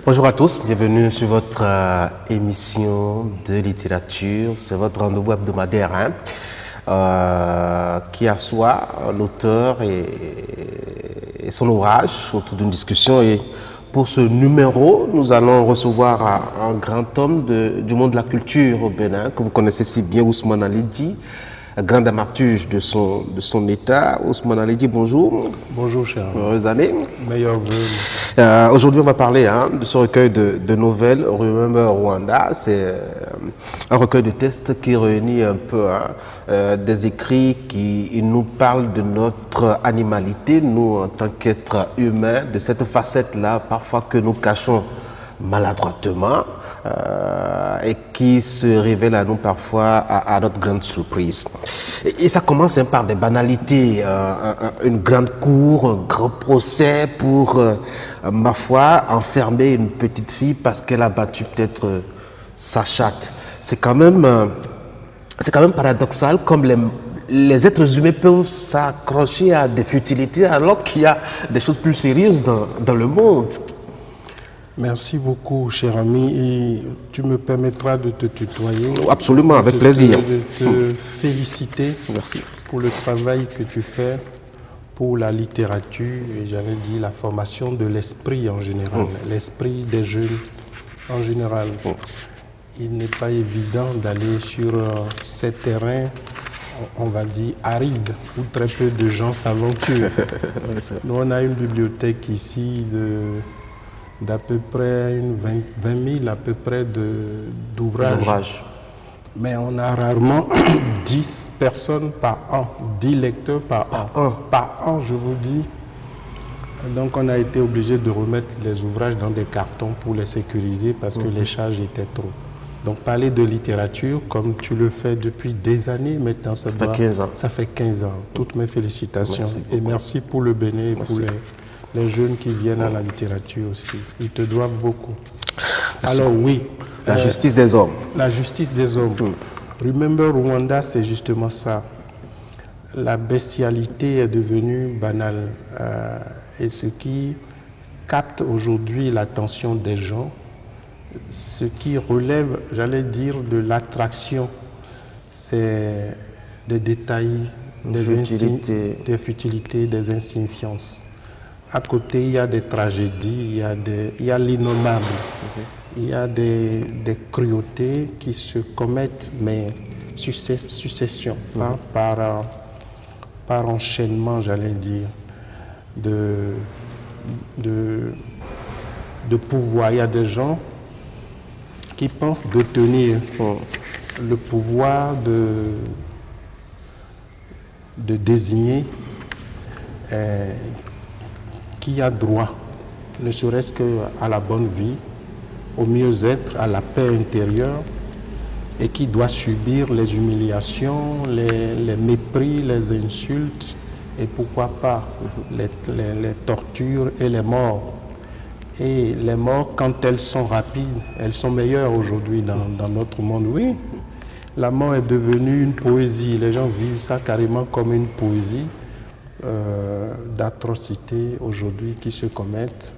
Bonjour à tous, bienvenue sur votre émission de littérature. C'est votre rendez-vous hebdomadaire qui assoit l'auteur et son ouvrage autour d'une discussion. Et pour ce numéro, nous allons recevoir un grand homme du monde de la culture au Bénin, que vous connaissez si bien, Ousmane Alidji, grand dramaturge de son état. Ousmane Alidji, bonjour. Bonjour, cher. Heureuse année. Meilleur vœu. Aujourd'hui, on va parler de ce recueil de nouvelles, Remember Rwanda. C'est un recueil de textes qui réunit un peu des écrits qui nous parlent de notre animalité, nous en tant qu'êtres humains, de cette facette-là, parfois que nous cachons maladroitement et qui se révèle à nous parfois à notre grande surprise. Et ça commence par des banalités, une grande cour, un grand procès pour, ma foi, enfermer une petite fille parce qu'elle a battu peut-être sa chatte. C'est quand même paradoxal comme les êtres humains peuvent s'accrocher à des futilités alors qu'il y a des choses plus sérieuses dans le monde. Merci beaucoup, cher ami, et tu me permettras de te tutoyer. Absolument, avec plaisir. De te féliciter. Merci. Pour le travail que tu fais pour la littérature, et j'avais dit la formation de l'esprit en général, l'esprit des jeunes en général. Il n'est pas évident d'aller sur ces terrains, on va dire, arides, où très peu de gens s'aventurent. Nous, on a une bibliothèque ici d'à peu près 20 000 à peu près d'ouvrages. Mais on a rarement 10 personnes par an, 10 lecteurs par an. Par an, je vous dis. Donc on a été obligé de remettre les ouvrages dans des cartons pour les sécuriser parce que les charges étaient trop. Donc parler de littérature, comme tu le fais depuis des années maintenant, ça fait 15 ans. Ça fait 15 ans. Toutes mes félicitations. Et merci pour le Bénin et pour les jeunes qui viennent à la littérature aussi. Ils te doivent beaucoup. Merci. Alors oui. La justice des hommes. La justice des hommes. Remember Rwanda, c'est justement ça. La bestialité est devenue banale. Et ce qui capte aujourd'hui l'attention des gens, ce qui relève, j'allais dire, de l'attraction, c'est des détails, des futilités, des insignifiances. À côté, il y a des tragédies, il y a l'innommable, il y a des cruautés qui se commettent, mais succession, par enchaînement, j'allais dire, de pouvoir. Il y a des gens qui pensent détenir le pouvoir de désigner qui a droit, ne serait-ce qu'à la bonne vie, au mieux-être, à la paix intérieure, et qui doit subir les humiliations, les mépris, les insultes, et pourquoi pas les tortures et les morts. Et les morts, quand elles sont rapides, elles sont meilleures aujourd'hui dans notre monde. Oui, la mort est devenue une poésie. Les gens vivent ça carrément comme une poésie. D'atrocités aujourd'hui qui se commettent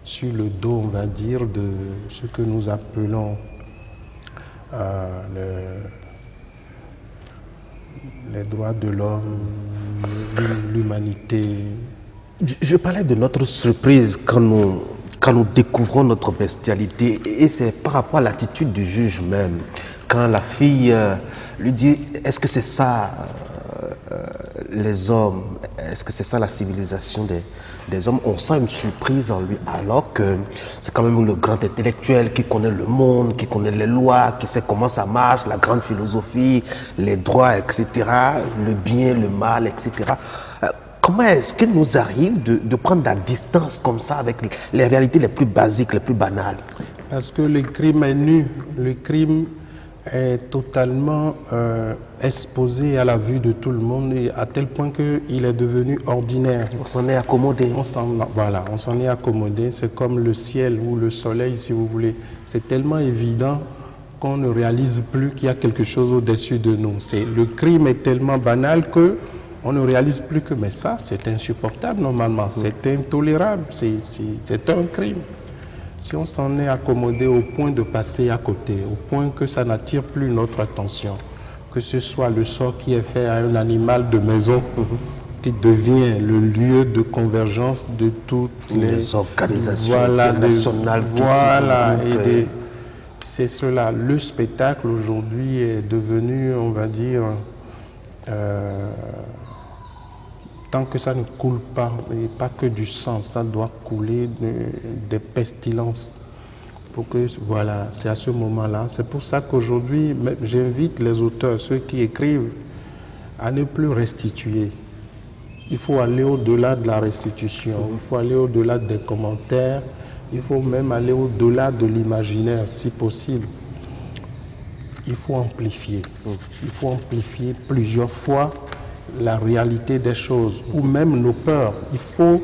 sur le dos, on va dire, de ce que nous appelons les droits de l'homme, l'humanité. Je parlais de notre surprise quand nous découvrons notre bestialité, et c'est par rapport à l'attitude du juge même. Quand la fille lui dit « Est-ce que c'est ça les hommes, est-ce que c'est ça la civilisation des hommes ?» On sent une surprise en lui, alors que c'est quand même le grand intellectuel qui connaît le monde, qui connaît les lois, qui sait comment ça marche, la grande philosophie, les droits, etc., le bien, le mal, etc. Comment est-ce qu'il nous arrive de prendre la distance comme ça avec les réalités les plus basiques, les plus banales? Parce que le crime est nu, le crime est totalement exposé à la vue de tout le monde, et à tel point qu'il est devenu ordinaire. On s'en est accommodé. Voilà, on s'en est accommodé. C'est comme le ciel ou le soleil, si vous voulez. C'est tellement évident qu'on ne réalise plus qu'il y a quelque chose au-dessus de nous. Le crime est tellement banal qu'on ne réalise plus que, mais ça, c'est insupportable normalement, c'est intolérable, c'est un crime. Si on s'en est accommodé au point de passer à côté, au point que ça n'attire plus notre attention, que ce soit le sort qui est fait à un animal de maison, qui devient le lieu de convergence de toutes les organisations voilà, internationales. Voilà, c'est cela. Le spectacle aujourd'hui est devenu, on va dire, tant que ça ne coule pas, et pas que du sang, ça doit couler des pestilences. Pour que, voilà, c'est à ce moment-là. C'est pour ça qu'aujourd'hui, j'invite les auteurs, ceux qui écrivent, à ne plus restituer. Il faut aller au-delà de la restitution, il faut aller au-delà des commentaires, il faut même aller au-delà de l'imaginaire, si possible. Il faut amplifier. Il faut amplifier plusieurs fois la réalité des choses, ou même nos peurs. Il faut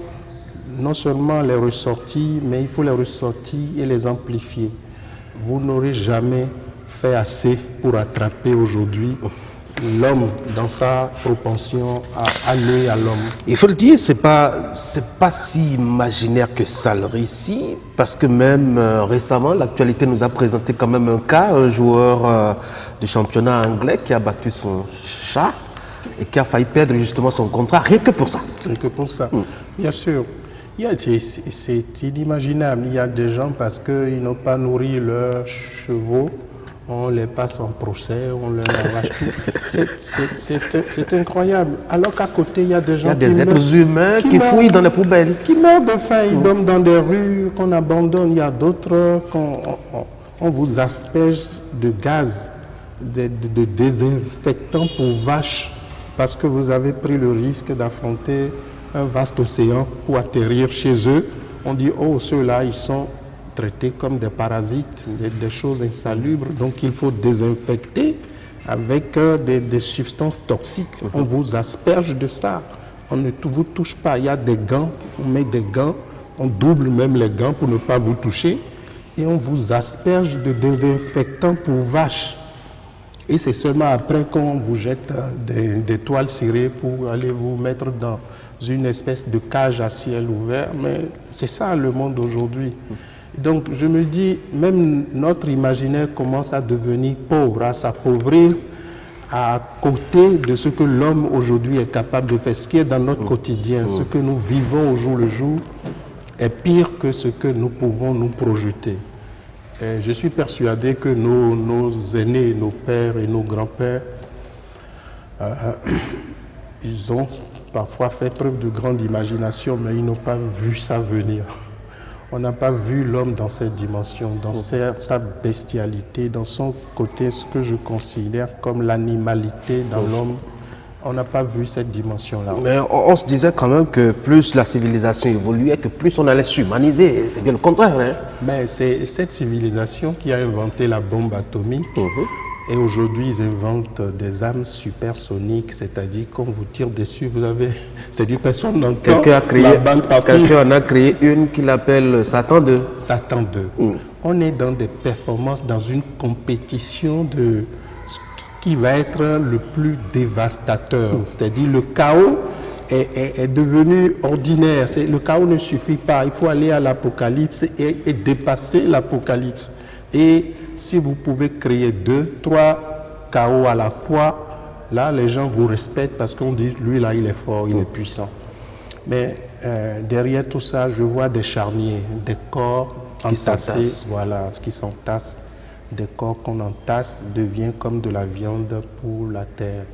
non seulement les ressortir, mais il faut les ressortir et les amplifier. Vous n'aurez jamais fait assez pour attraper aujourd'hui l'homme dans sa propension à aller à l'homme. Il faut le dire, c'est pas si imaginaire que ça le récit, parce que même récemment, l'actualité nous a présenté quand même un cas, un joueur du championnat anglais qui a battu son chat et qui a failli perdre justement son contrat, rien que pour ça. Rien que pour ça, bien sûr. C'est inimaginable. Il y a des gens, parce qu'ils n'ont pas nourri leurs chevaux, on les passe en procès, on leur arrache tout. C'est incroyable. Alors qu'à côté, il y a des gens des êtres humains qui fouillent dans les poubelles. Qui meurent de faim, ils dorment dans des rues qu'on abandonne. Il y a d'autres qu'on vous asperge de gaz, de désinfectants pour vaches, parce que vous avez pris le risque d'affronter un vaste océan pour atterrir chez eux. On dit, oh, ceux-là, ils sont traités comme des parasites, des choses insalubres, donc il faut désinfecter avec des substances toxiques. On vous asperge de ça, on ne vous touche pas. Il y a des gants, on met des gants, on double même les gants pour ne pas vous toucher, et on vous asperge de désinfectants pour vaches. Et c'est seulement après qu'on vous jette des toiles cirées pour aller vous mettre dans une espèce de cage à ciel ouvert. Mais c'est ça le monde aujourd'hui. Donc je me dis, même notre imaginaire commence à devenir pauvre, à s'appauvrir à côté de ce que l'homme aujourd'hui est capable de faire. Ce qui est dans notre quotidien, ce que nous vivons au jour le jour, est pire que ce que nous pouvons nous projeter. Et je suis persuadé que nos aînés, nos pères et nos grands-pères, ils ont parfois fait preuve de grande imagination, mais ils n'ont pas vu ça venir. On n'a pas vu l'homme dans cette dimension, dans sa bestialité, dans son côté, ce que je considère comme l'animalité dans l'homme. On n'a pas vu cette dimension-là. Mais on se disait quand même que plus la civilisation évoluait, que plus on allait s'humaniser. C'est bien le contraire. Hein? Mais c'est cette civilisation qui a inventé la bombe atomique. Et aujourd'hui, ils inventent des armes supersoniques, c'est-à-dire qu'on vous tire dessus, vous avez... C'est-à-dire personne n'entend la balle partout. Quelqu'un en a créé une qu'il appelle Satan 2. Satan 2. On est dans des performances, dans une compétition de ce qui va être le plus dévastateur. C'est-à-dire le chaos est devenu ordinaire. Le chaos ne suffit pas. Il faut aller à l'apocalypse et dépasser l'apocalypse. Et si vous pouvez créer 2, 3 chaos à la fois, là, les gens vous respectent parce qu'on dit, lui, là, il est fort, il est puissant. Mais derrière tout ça, je vois des charniers, des corps entassés, voilà, qui s'entassent. Des corps qu'on entasse devient comme de la viande pour la terre.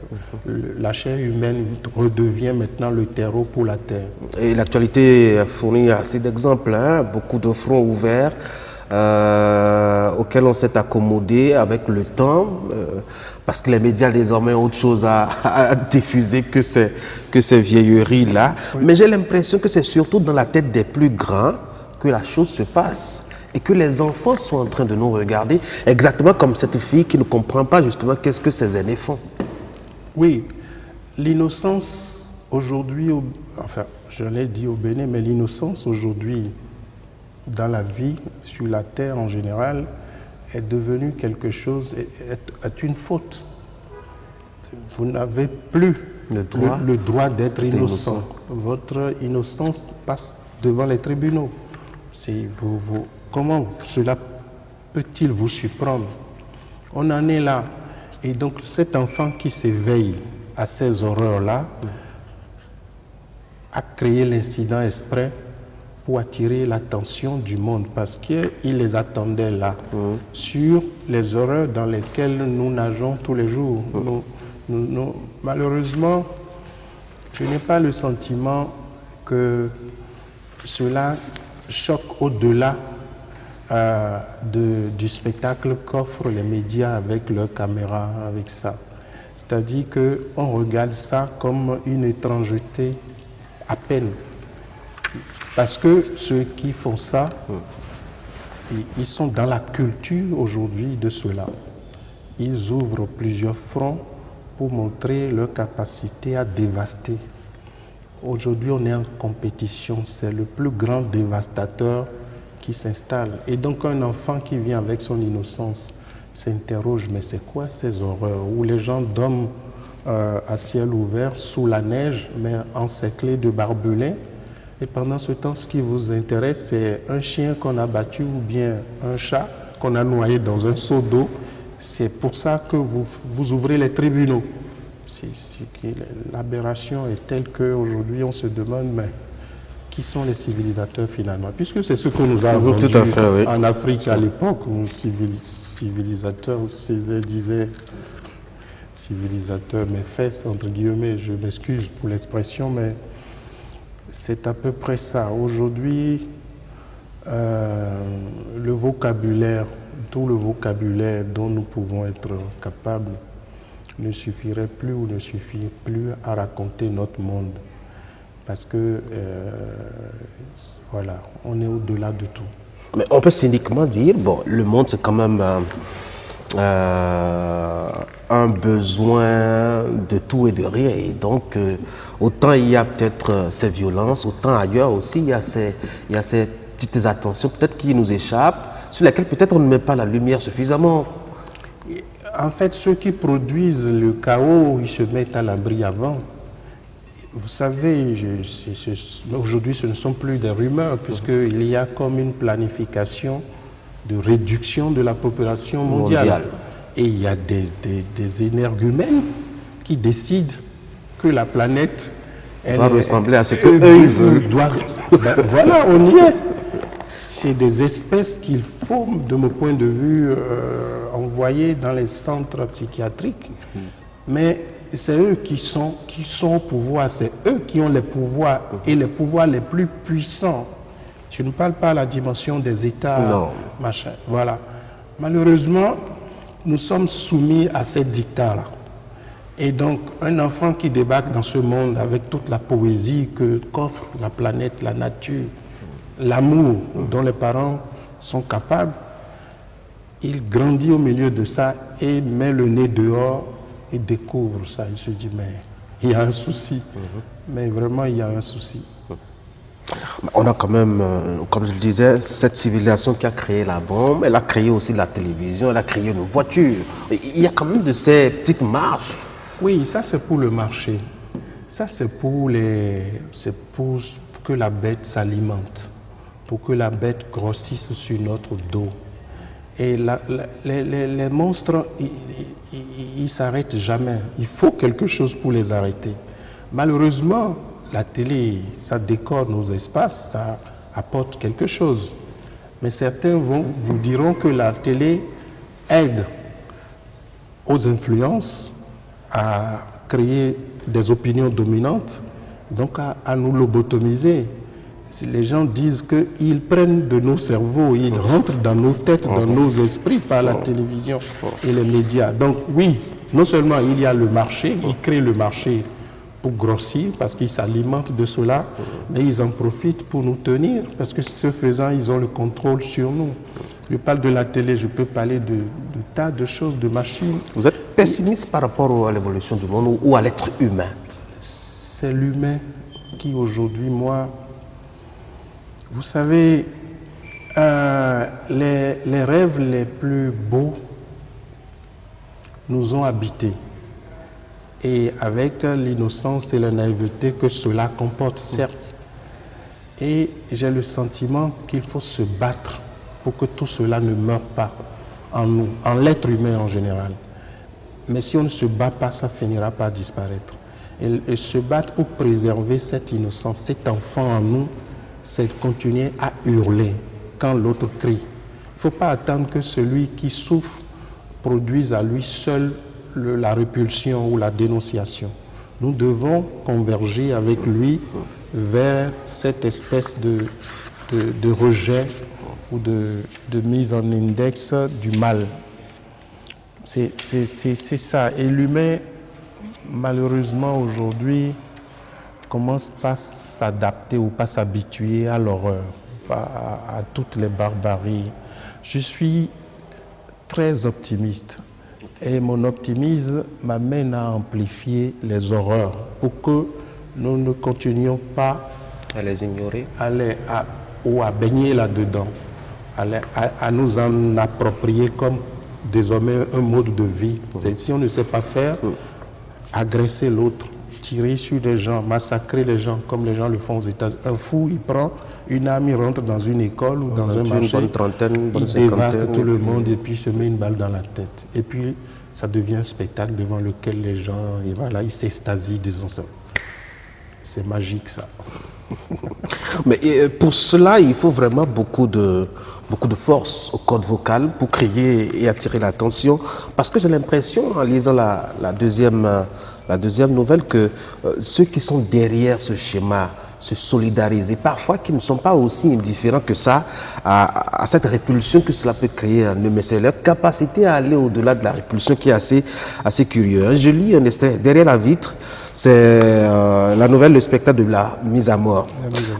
La chair humaine redevient maintenant le terreau pour la terre. Et l'actualité fournit assez d'exemples, hein? Beaucoup de fronts ouverts. Auquel on s'est accommodé avec le temps, parce que les médias désormais ont autre chose à diffuser que ces vieilleries-là. Oui. Mais j'ai l'impression que c'est surtout dans la tête des plus grands que la chose se passe et que les enfants sont en train de nous regarder, exactement comme cette fille qui ne comprend pas justement qu'est-ce que ses aînés font. Oui, l'innocence aujourd'hui, enfin, je l'ai dit au Bénin, mais l'innocence aujourd'hui, dans la vie, sur la terre en général, est devenue quelque chose, est une faute. Vous n'avez plus le droit d'être innocent. Votre innocence passe devant les tribunaux. comment cela peut-il vous surprendre? On en est là. Et donc cet enfant qui s'éveille à ces horreurs-là a créé l'incident exprès pour attirer l'attention du monde parce qu'il les attendait là, sur les horreurs dans lesquelles nous nageons tous les jours. Malheureusement, je n'ai pas le sentiment que cela choque au-delà du spectacle qu'offrent les médias avec leurs caméras, avec ça. C'est-à-dire qu'on regarde ça comme une étrangeté à peine. Parce que ceux qui font ça, ils sont dans la culture aujourd'hui de cela. Ils ouvrent plusieurs fronts pour montrer leur capacité à dévaster. Aujourd'hui, on est en compétition. C'est le plus grand dévastateur qui s'installe. Et donc, un enfant qui vient avec son innocence s'interroge, mais c'est quoi ces horreurs où les gens dorment à ciel ouvert, sous la neige, mais encerclés de barbelés. Et pendant ce temps, ce qui vous intéresse, c'est un chien qu'on a battu ou bien un chat qu'on a noyé dans un seau d'eau. C'est pour ça que vous ouvrez les tribunaux. L'aberration est telle qu'aujourd'hui, on se demande, mais qui sont les civilisateurs finalement? Puisque c'est ce que nous avons vendu en Afrique à l'époque, où civilisateur, Césaire disait civilisateur, mes fesses, entre guillemets, je m'excuse pour l'expression, mais c'est à peu près ça. Aujourd'hui, le vocabulaire, tout le vocabulaire dont nous pouvons être capables ne suffirait plus ou ne suffit plus à raconter notre monde. Parce que, voilà, on est au-delà de tout. Mais on peut cyniquement dire, bon, le monde c'est quand même un besoin de tout et de rien. Et donc, autant il y a peut-être ces violences, autant ailleurs aussi il y a ces petites attentions peut-être qui nous échappent, sur lesquelles peut-être on ne met pas la lumière suffisamment. En fait, ceux qui produisent le chaos, ils se mettent à l'abri avant. Vous savez, aujourd'hui, ce ne sont plus des rumeurs, puisqu'il y a comme une planification de réduction de la population mondiale. Et il y a des énergumènes qui décident que la planète doit ressembler à ce qu'eux ils veulent. Voilà, on y est. C'est des espèces qu'il faut, de mon point de vue, envoyer dans les centres psychiatriques. Mais c'est eux qui sont au pouvoir, c'est eux qui ont les pouvoirs et les pouvoirs les plus puissants. Je ne parle pas à la dimension des États, machin. Voilà. Malheureusement, nous sommes soumis à ces dictats-là. Et donc, un enfant qui débarque dans ce monde avec toute la poésie qu'offre la planète, la nature, l'amour dont les parents sont capables, il grandit au milieu de ça et met le nez dehors et découvre ça. Il se dit, mais il y a un souci. Mais vraiment, il y a un souci. On a quand même, comme je le disais, cette civilisation qui a créé la bombe, elle a créé aussi la télévision, elle a créé nos voitures. Il y a quand même de ces petites marches. Oui, ça c'est pour le marché. Ça c'est pour que la bête s'alimente, pour que la bête grossisse sur notre dos. Et les monstres, ils ne s'arrêtent jamais. Il faut quelque chose pour les arrêter. Malheureusement, la télé, ça décore nos espaces, ça apporte quelque chose. Mais certains vous diront que la télé aide aux influences à créer des opinions dominantes, donc à nous lobotomiser. Les gens disent qu'ils prennent de nos cerveaux, ils rentrent dans nos têtes, dans nos esprits par la télévision et les médias. Donc oui, non seulement il y a le marché, ils créent le marché pour grossir, parce qu'ils s'alimentent de cela, mais ils en profitent pour nous tenir, parce que ce faisant, ils ont le contrôle sur nous. Je parle de la télé, je peux parler de tas de choses, de machines. Vous êtes pessimiste par rapport à l'évolution du monde ou à l'être humain? C'est l'humain qui aujourd'hui, moi, vous savez, les rêves les plus beaux nous ont habités. Et avec l'innocence et la naïveté que cela comporte, certes. Et j'ai le sentiment qu'il faut se battre pour que tout cela ne meure pas en nous, en l'être humain en général. Mais si on ne se bat pas, ça finira par disparaître. Et se battre pour préserver cette innocence, cet enfant en nous, c'est continuer à hurler quand l'autre crie. Il ne faut pas attendre que celui qui souffre produise à lui seul la répulsion ou la dénonciation. Nous devons converger avec lui vers cette espèce de rejet ou de mise en index du mal. C'est ça. Et l'humain, malheureusement, aujourd'hui, commence pas à s'adapter ou pas s'habituer à l'horreur, à toutes les barbaries. Je suis très optimiste et mon optimisme m'amène à amplifier les horreurs pour que nous ne continuions pas à les ignorer ou à baigner là-dedans, à nous en approprier comme désormais un mode de vie. Si on ne sait pas faire, agresser l'autre, tirer sur des gens, massacrer les gens comme les gens le font aux États-Unis. Un fou, il prend une arme, il rentre dans une école ou dans un marché, il dévaste tout le monde et puis se met une balle dans la tête. Et puis ça devient un spectacle devant lequel les gens, et voilà, ils s'extasient, disons ça. C'est magique ça. Mais pour cela, il faut vraiment beaucoup de force au code vocal pour crier et attirer l'attention. Parce que j'ai l'impression, en lisant la deuxième nouvelle, que ceux qui sont derrière ce schéma se solidarisent, parfois qui ne sont pas aussi indifférents que ça à cette répulsion que cela peut créer en eux. Mais c'est leur capacité à aller au-delà de la répulsion qui est assez curieux. Je lis un extrait. Derrière la vitre, c'est la nouvelle, le spectacle de la mise à mort.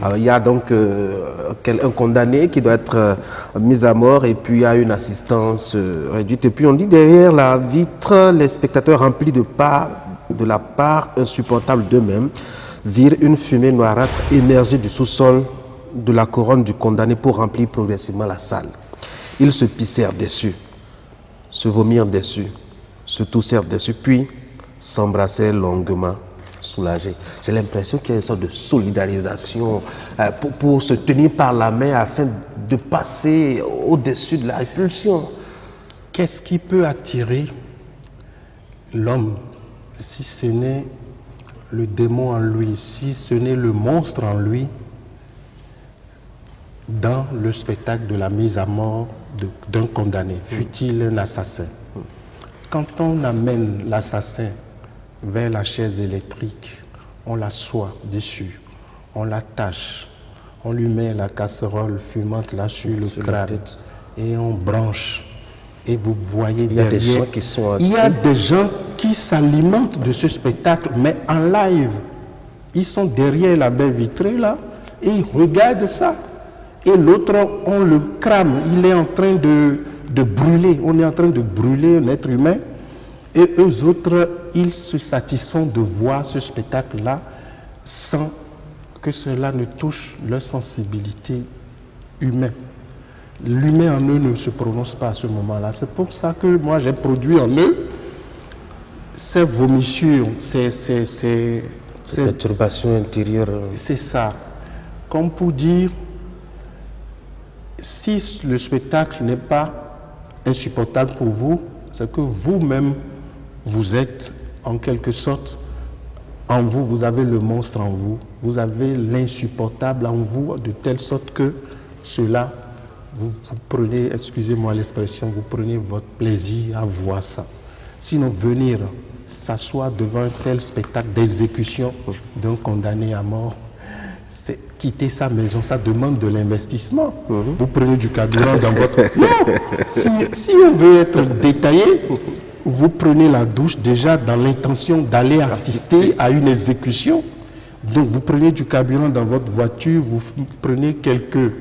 Alors, il y a donc un condamné qui doit être mis à mort et puis il y a une assistance réduite. Et puis on dit derrière la vitre, les spectateurs remplis de la part insupportable d'eux-mêmes virent une fumée noirâtre émerger du sous-sol de la couronne du condamné pour remplir progressivement la salle. Ils se pissèrent dessus, se vomirent dessus, se toussèrent dessus, puis s'embrassèrent longuement, soulagés. J'ai l'impression qu'il y a une sorte de solidarisation pour se tenir par la main afin de passer au-dessus de la répulsion. Qu'est-ce qui peut attirer l'homme si ce n'est le démon en lui, si ce n'est le monstre en lui, dans le spectacle de la mise à mort d'un condamné, fût-il un assassin? Quand on amène l'assassin vers la chaise électrique, on l'assoit dessus, on l'attache, on lui met la casserole fumante là sur le crâne et on branche. Et vous voyez derrière, il y a des gens qui s'alimentent de ce spectacle, mais en live. Ils sont derrière la baie vitrée là et ils regardent ça. Et l'autre, on le crame, il est en train de brûler. On est en train de brûler un être humain. Et eux autres, ils se satisfont de voir ce spectacle-là sans que cela ne touche leur sensibilité humaine. L'humain en eux ne se prononce pas à ce moment-là. C'est pour ça que moi, j'ai produit en eux ces vomissures, ces perturbations intérieures. C'est ça. Comme pour dire, si le spectacle n'est pas insupportable pour vous, c'est que vous-même, vous êtes en quelque sorte, en vous, vous avez le monstre en vous, vous avez l'insupportable en vous, de telle sorte que cela, vous prenez, excusez-moi l'expression, vous prenez votre plaisir à voir ça. Sinon, venir s'asseoir devant un tel spectacle d'exécution d'un condamné à mort, c'est quitter sa maison, ça demande de l'investissement. Vous prenez du carburant dans votre... Non, si on veut être détaillé, vous prenez la douche déjà dans l'intention d'aller assister à une exécution. Donc vous prenez du carburant dans votre voiture, vous prenez quelques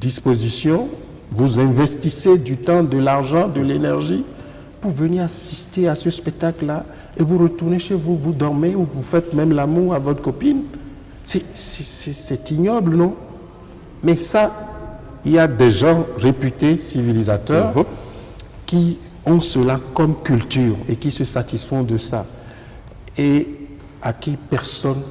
dispositions, vous investissez du temps, de l'argent, de l'énergie pour venir assister à ce spectacle-là et vous retournez chez vous, vous dormez ou vous faites même l'amour à votre copine. C'est ignoble, non? Mais ça, il y a des gens réputés civilisateurs qui ont cela comme culture et qui se satisfont de ça et à qui personne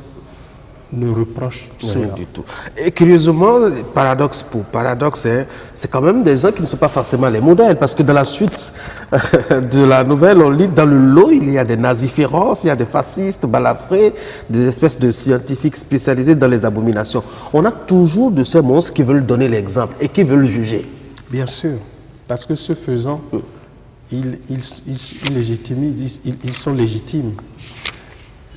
ne reproche Rien cela. du tout. Et curieusement, paradoxe pour paradoxe, hein, c'est quand même des gens qui ne sont pas forcément les modèles, parce que dans la suite de la nouvelle, on lit dans le lot, il y a des naziférences, il y a des fascistes, balafrés, des espèces de scientifiques spécialisés dans les abominations. On a toujours de ces monstres qui veulent donner l'exemple et qui veulent juger. Bien sûr, parce que ce faisant, ils légitimisent, ils sont légitimes.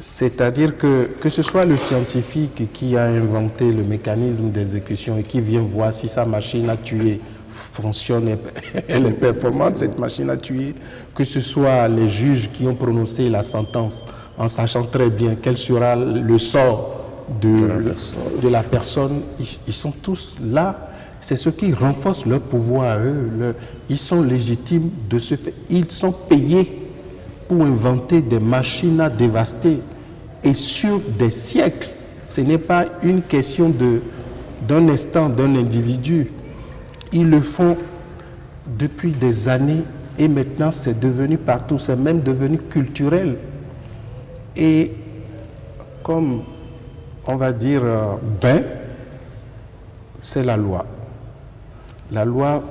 C'est-à-dire que ce soit le scientifique qui a inventé le mécanisme d'exécution et qui vient voir si sa machine à tuer fonctionne, elle est performante, cette machine à tuer, que ce soit les juges qui ont prononcé la sentence en sachant très bien quel sera le sort de la personne, ils sont tous là. C'est ce qui renforce leur pouvoir à eux. Ils sont légitimes de ce fait. Ils sont payés pour inventer des machines à dévaster. Et sur des siècles, ce n'est pas une question d'un instant, d'un individu. Ils le font depuis des années et maintenant c'est devenu partout, c'est même devenu culturel. Et comme on va dire, c'est la loi. La loi,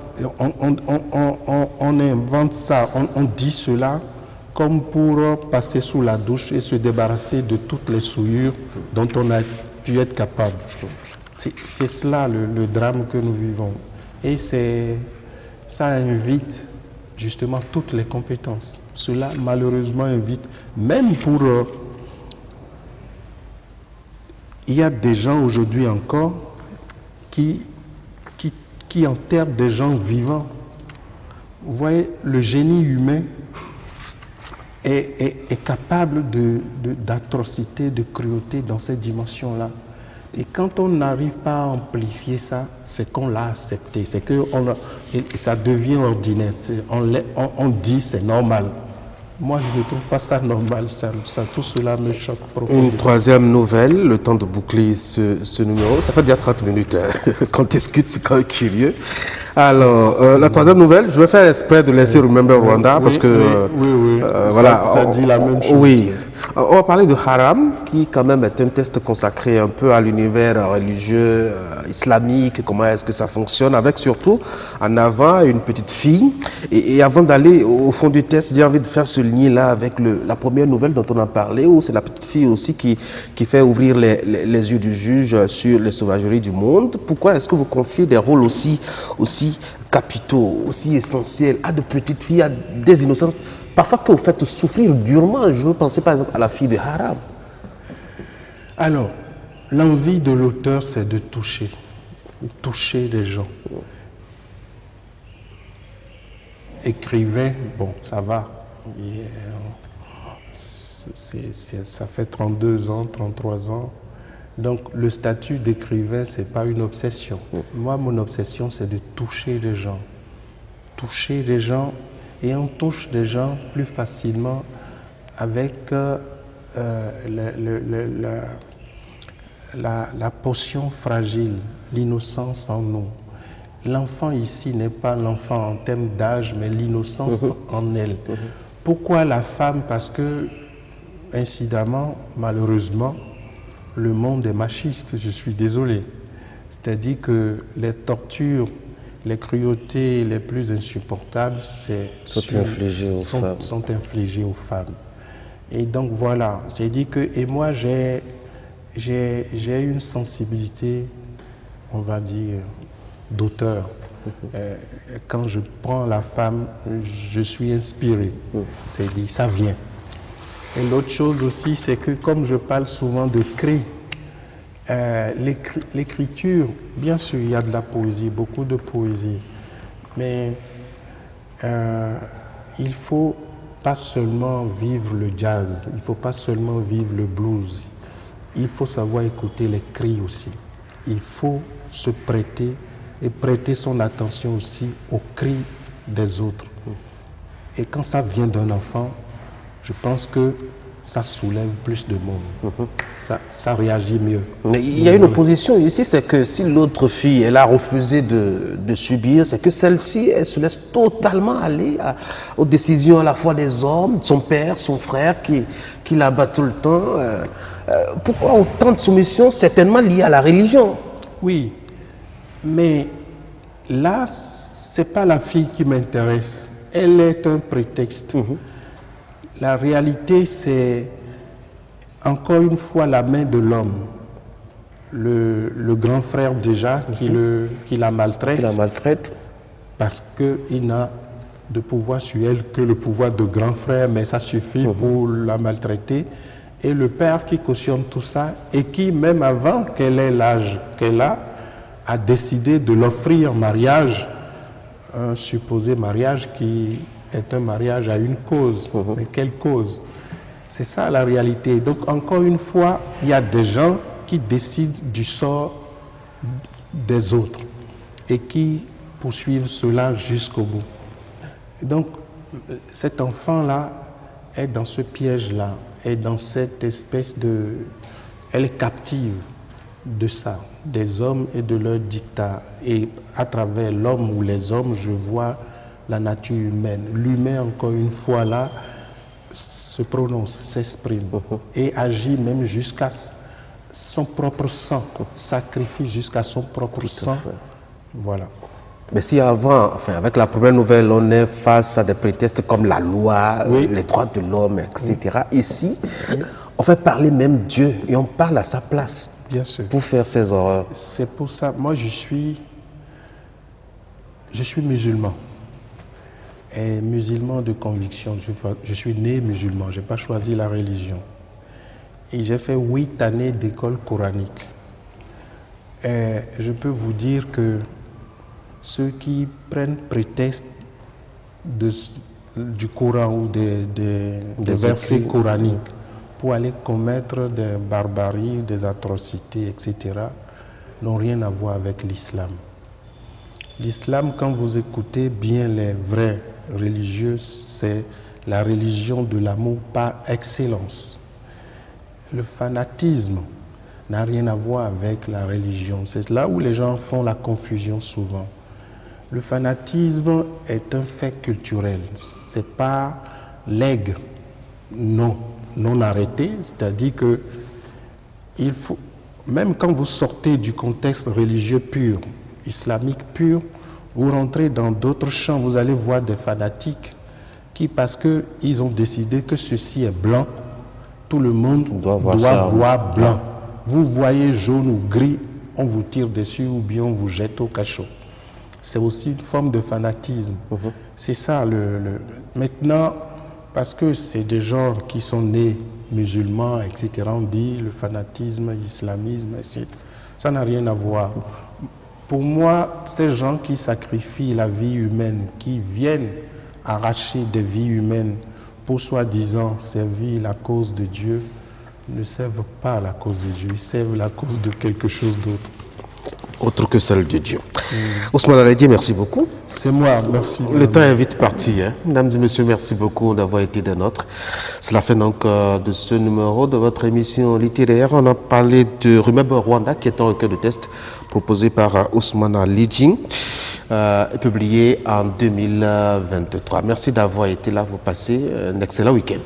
on invente ça, on dit cela comme pour passer sous la douche et se débarrasser de toutes les souillures dont on a pu être capable. C'est cela le drame que nous vivons. Et ça invite justement toutes les compétences. Cela malheureusement invite, même pour... il y a des gens aujourd'hui encore qui enterrent des gens vivants. Vous voyez, le génie humain est capable d'atrocité, de cruauté dans cette dimension-là. Et quand on n'arrive pas à amplifier ça, c'est qu'on l'a accepté, c'est que ça devient ordinaire, on dit c'est normal. Moi, je ne trouve pas ça normal, tout cela me choque profondément. Une troisième nouvelle, le temps de boucler ce numéro, ça fait déjà 30 minutes, hein. Quand tu discutes, c'est quand même curieux. Alors, la troisième nouvelle, je vais faire exprès de laisser Remember Rwanda, parce que... voilà, ça dit la même chose. Oui, on va parler de Haram, qui quand même est un test consacré un peu à l'univers religieux, islamique, comment est-ce que ça fonctionne, avec surtout en avant une petite fille. Et avant d'aller au fond du test, j'ai envie de faire ce lien-là avec la première nouvelle dont on a parlé, où c'est la petite fille aussi qui fait ouvrir les yeux du juge sur les sauvageries du monde. Pourquoi est-ce que vous confiez des rôles aussi capitaux, aussi essentiels à de petites filles, à des innocences, parfois que vous faites souffrir durement? Je veux penser par exemple à la fille de Haram. Alors, l'envie de l'auteur, c'est de toucher les gens. Écrivain, bon, ça va. Ça fait 32 ans, 33 ans. Donc, le statut d'écrivain, ce n'est pas une obsession. Moi, mon obsession, c'est de toucher les gens. Toucher les gens, et on touche les gens plus facilement avec la potion fragile, l'innocence en nous. L'enfant ici n'est pas l'enfant en termes d'âge, mais l'innocence en elle. Pourquoi la femme? Parce que, incidemment, malheureusement, le monde est machiste, je suis désolé. C'est-à-dire que les tortures, les cruautés les plus insupportables sont infligées aux femmes. Et donc voilà, j'ai dit que, et moi j'ai une sensibilité, on va dire, d'auteur. Quand je prends la femme, je suis inspiré. C'est dit, ça vient. Et l'autre chose aussi, c'est que comme je parle souvent de cri, l'écriture, bien sûr, il y a de la poésie, beaucoup de poésie, mais il ne faut pas seulement vivre le jazz, il ne faut pas seulement vivre le blues, il faut savoir écouter les cris aussi. Il faut se prêter et prêter son attention aussi aux cris des autres. Et quand ça vient d'un enfant, je pense que ça soulève plus de monde, ça réagit mieux. Mais il y a une opposition ici, c'est que si l'autre fille, elle a refusé de subir, c'est que celle-ci, elle se laisse totalement aller aux décisions à la fois des hommes, son père, son frère, qui la bat tout le temps. Pourquoi autant de soumission, certainement liée à la religion? Oui, mais là, ce n'est pas la fille qui m'intéresse. Elle est un prétexte. La réalité, c'est encore une fois la main de l'homme. Le grand frère déjà qui la maltraite. Qui la maltraite. Parce qu'il n'a de pouvoir sur elle que le pouvoir de grand frère, mais ça suffit pour la maltraiter. Et le père qui cautionne tout ça et qui, même avant qu'elle ait l'âge qu'elle a décidé de l'offrir en mariage, un supposé mariage qui est un mariage à une cause. Mais quelle cause? C'est ça la réalité. Donc encore une fois, il y a des gens qui décident du sort des autres et qui poursuivent cela jusqu'au bout. Donc cet enfant-là est dans ce piège-là, est dans cette espèce de... Elle est captive de ça, des hommes et de leur dictat. Et à travers l'homme ou les hommes, je vois la nature humaine. L'humain, encore une fois, là, se prononce, s'exprime et agit même jusqu'à son propre sang, sacrifie jusqu'à son propre sang. Voilà. Mais si avant, enfin, avec la première nouvelle, on est face à des prétextes comme la loi, les droits de l'homme, etc. Ici, on fait parler même Dieu et on parle à sa place. Bien sûr. Pour faire ces horreurs. C'est pour ça, moi je suis musulman. Et musulman de conviction. Je suis né musulman, je n'ai pas choisi la religion. Et j'ai fait 8 années d'école coranique. Et je peux vous dire que ceux qui prennent prétexte du Coran ou des versets coraniques pour aller commettre des barbaries, des atrocités, etc., n'ont rien à voir avec l'islam. L'islam, quand vous écoutez bien les vrais religieux, c'est la religion de l'amour par excellence. Le fanatisme n'a rien à voir avec la religion. C'est là où les gens font la confusion souvent. Le fanatisme est un fait culturel. Ce n'est pas l'aigre non arrêté, c'est-à-dire que il faut, même quand vous sortez du contexte religieux pur, islamique pur, vous rentrez dans d'autres champs, vous allez voir des fanatiques qui, parce qu'ils ont décidé que ceci est blanc, tout le monde doit voir blanc. Vous voyez jaune ou gris, on vous tire dessus ou bien on vous jette au cachot. C'est aussi une forme de fanatisme. C'est ça. Maintenant, parce que c'est des gens qui sont nés musulmans, etc., on dit le fanatisme, l'islamisme, etc. Ça n'a rien à voir. Pour moi, ces gens qui sacrifient la vie humaine, qui viennent arracher des vies humaines pour soi-disant servir la cause de Dieu, ne servent pas la cause de Dieu, ils servent la cause de quelque chose d'autre. Autre que celle de Dieu. Ousmane Aladji, merci beaucoup. C'est moi, merci. Le temps est vite parti. Hein. Mesdames et messieurs, merci beaucoup d'avoir été des nôtres. C'est la fin donc de ce numéro de votre émission littéraire. On a parlé de Remember Rwanda, qui est un recueil de textes proposé par Ousmane Aladji, publié en 2023. Merci d'avoir été là. Vous passez un excellent week-end.